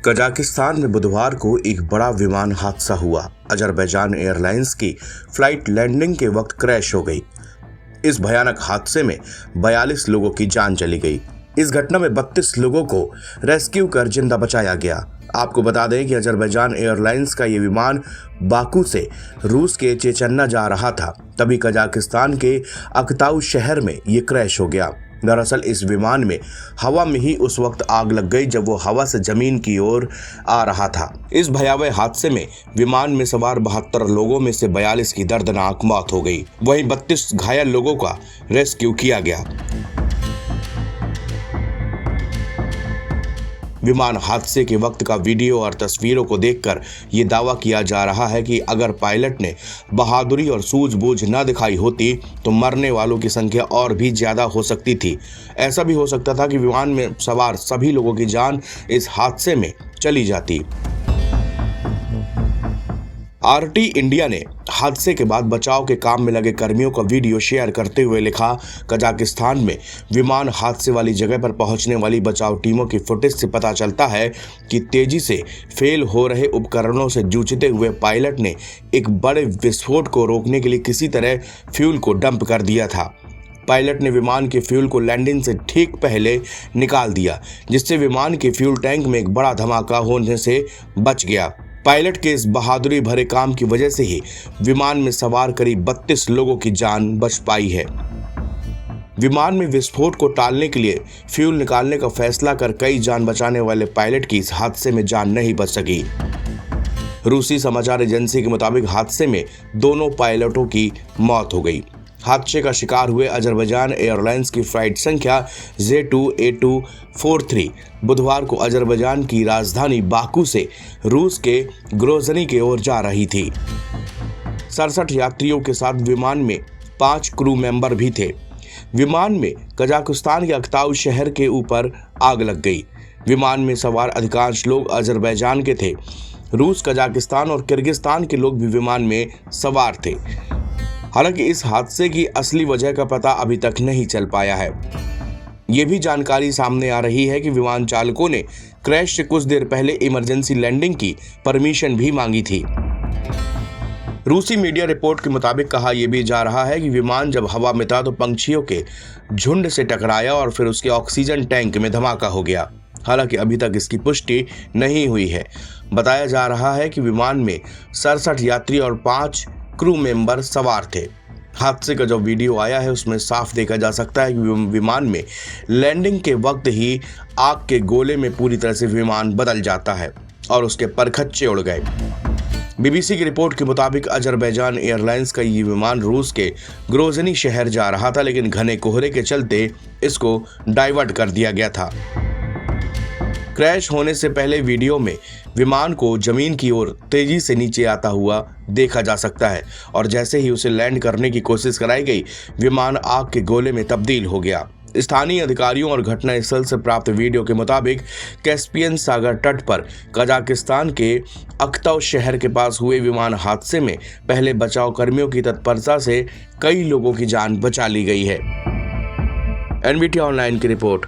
Kazakhstan में बुधवार को एक बड़ा विमान हादसा हुआ। अजरबैजान एयरलाइंस की फ्लाइट लैंडिंग के वक्त क्रैश हो गई। इस भयानक हादसे में 42 लोगों की जान चली गई। इस घटना में 32 लोगों को रेस्क्यू कर जिंदा बचाया गया। आपको बता दें कि अजरबैजान एयरलाइंस का ये विमान बाकू से रूस के चेचन्ना जा रहा था, तभी कजाकिस्तान के अक्ताउ शहर में ये क्रैश हो गया। दरअसल इस विमान में हवा में ही उस वक्त आग लग गई जब वो हवा से जमीन की ओर आ रहा था। इस भयावह हादसे में विमान में सवार 72 लोगों में से 42 की दर्दनाक मौत हो गई। वहीं 32 घायल लोगों का रेस्क्यू किया गया। विमान हादसे के वक्त का वीडियो और तस्वीरों को देखकर ये दावा किया जा रहा है कि अगर पायलट ने बहादुरी और सूझबूझ न दिखाई होती तो मरने वालों की संख्या और भी ज्यादा हो सकती थी। ऐसा भी हो सकता था कि विमान में सवार सभी लोगों की जान इस हादसे में चली जाती। आरटी इंडिया ने हादसे के बाद बचाव के काम में लगे कर्मियों का वीडियो शेयर करते हुए लिखा, कजाकिस्तान में विमान हादसे वाली जगह पर पहुंचने वाली बचाव टीमों की फुटेज से पता चलता है कि तेजी से फेल हो रहे उपकरणों से जूझते हुए पायलट ने एक बड़े विस्फोट को रोकने के लिए किसी तरह फ्यूल को डंप कर दिया था। पायलट ने विमान के फ्यूल को लैंडिंग से ठीक पहले निकाल दिया, जिससे विमान के फ्यूल टैंक में एक बड़ा धमाका होने से बच गया। पायलट के इस बहादुरी भरे काम की वजह से ही विमान में सवार करीब 32 लोगों की जान बच पाई है। विमान में विस्फोट को टालने के लिए फ्यूल निकालने का फैसला कर कई जान बचाने वाले पायलट की इस हादसे में जान नहीं बच सकी। रूसी समाचार एजेंसी के मुताबिक हादसे में दोनों पायलटों की मौत हो गई। हादसे का शिकार हुए अजरबैजान एयरलाइंस की फ्लाइट संख्या Z2A243 बुधवार को अजरबैजान की राजधानी बाकू से रूस के ग्रोजनी की ओर जा रही थी। 67 यात्रियों के साथ विमान में 5 क्रू मेंबर भी थे। विमान में कजाकिस्तान के अक्ताउ शहर के ऊपर आग लग गई। विमान में सवार अधिकांश लोग अजरबैजान के थे। रूस, कजाकिस्तान और किर्गिस्तान के लोग भी विमान में सवार थे। हालांकि इस हादसे की असली वजह का पता अभी तक नहीं चल पाया है। ये भी जानकारी सामने आ रही है कि विमान चालकों ने क्रैश से कुछ देर पहले इमरजेंसी लैंडिंग की परमिशन भी मांगी थी। रूसी मीडिया रिपोर्ट के मुताबिक कहा यह भी जा रहा है कि विमान जब हवा में था तो पंछियों के झुंड से टकराया और फिर उसके ऑक्सीजन टैंक में धमाका हो गया। हालांकि अभी तक इसकी पुष्टि नहीं हुई है। बताया जा रहा है कि विमान में 67 यात्री और 5 क्रू मेंबर सवार थे। हादसे का जो वीडियो आया है उसमें साफ देखा जा सकता है कि विमान में लैंडिंग के वक्त ही आग के गोले में पूरी तरह से विमान बदल जाता है और उसके परखच्चे उड़ गए। बीबीसी की रिपोर्ट के मुताबिक अजरबैजान एयरलाइंस का ये विमान रूस के ग्रोजनी शहर जा रहा था, लेकिन घने कोहरे के चलते इसको डाइवर्ट कर दिया गया था। क्रैश होने से पहले वीडियो में विमान को जमीन की ओर तेजी से नीचे आता हुआ देखा जा सकता है और जैसे ही उसे लैंड करने की कोशिश कराई गई, विमान आग के गोले में तब्दील हो गया। स्थानीय अधिकारियों और घटनास्थल से प्राप्त वीडियो के मुताबिक कैस्पियन सागर तट पर कजाकिस्तान के अक्ताउ शहर के पास हुए विमान हादसे में पहले बचाव कर्मियों की तत्परता से कई लोगों की जान बचा ली गई है। एनबीटी ऑनलाइन की रिपोर्ट।